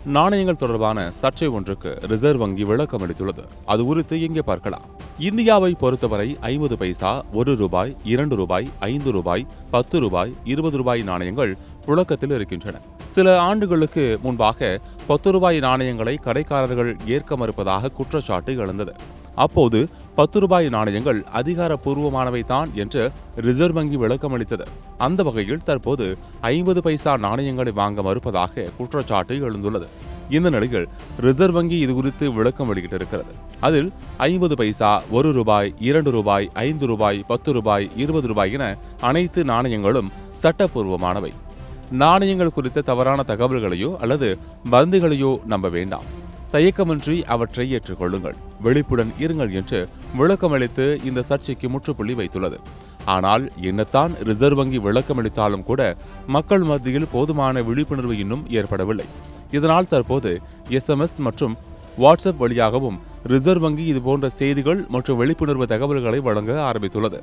நாணயங்கள் தொடர்பான சர்ச்சை ஒன்றுக்கு ரிசர்வ் வங்கி விளக்கம் அளித்துள்ளது. அது குறித்து இங்கே பார்க்கலாம். இந்தியாவை பொறுத்தவரை 50 பைசா, 1 ரூபாய், 2 ரூபாய், 5 ரூபாய், 10 ரூபாய், 20 ரூபாய் நாணயங்கள் புழக்கத்தில் இருக்கின்றன. சில ஆண்டுகளுக்கு முன்பாக 10 ரூபாய் நாணயங்களை கடைக்காரர்கள் ஏற்க மறுப்பதாக குற்றச்சாட்டு எழுந்தது. அப்போது 10 ரூபாய் நாணயங்கள் அதிகாரப்பூர்வமானவை தான் என்று ரிசர்வ் வங்கி விளக்கம் அளித்தது. அந்த வகையில் தற்போது 50 பைசா நாணயங்களை வாங்க மறுப்பதாக குற்றச்சாட்டு எழுந்துள்ளது. இந்த நிலையில் ரிசர்வ் வங்கி இதுகுறித்து விளக்கம் வெளியிட்டிருக்கிறது. அதில் 50 பைசா, 1 ரூபாய், 2 ரூபாய், 5 ரூபாய், 10 ரூபாய், 20 ரூபாய் என அனைத்து நாணயங்களும் சட்டப்பூர்வமானவை. நாணயங்கள் குறித்த தவறான தகவல்களையோ அல்லது வதந்திகளையோ நம்ப வேண்டாம். தயக்கமின்றி அவற்றை ஏற்றுக்கொள்ளுங்கள், விழிப்புடன் இருங்கள் என்று விளக்கமளித்து இந்த சர்ச்சைக்கு முற்றுப்புள்ளி வைத்துள்ளது. ஆனால் என்னத்தான் ரிசர்வ் வங்கி விளக்கமளித்தாலும் கூட மக்கள் மத்தியில் போதுமான விழிப்புணர்வு இன்னும் ஏற்படவில்லை. இதனால் தற்போது SMS மற்றும் வாட்ஸ்அப் வழியாகவும் ரிசர்வ் வங்கி இதுபோன்ற செய்திகள் மற்றும் விழிப்புணர்வு தகவல்களை வழங்க ஆரம்பித்துள்ளது.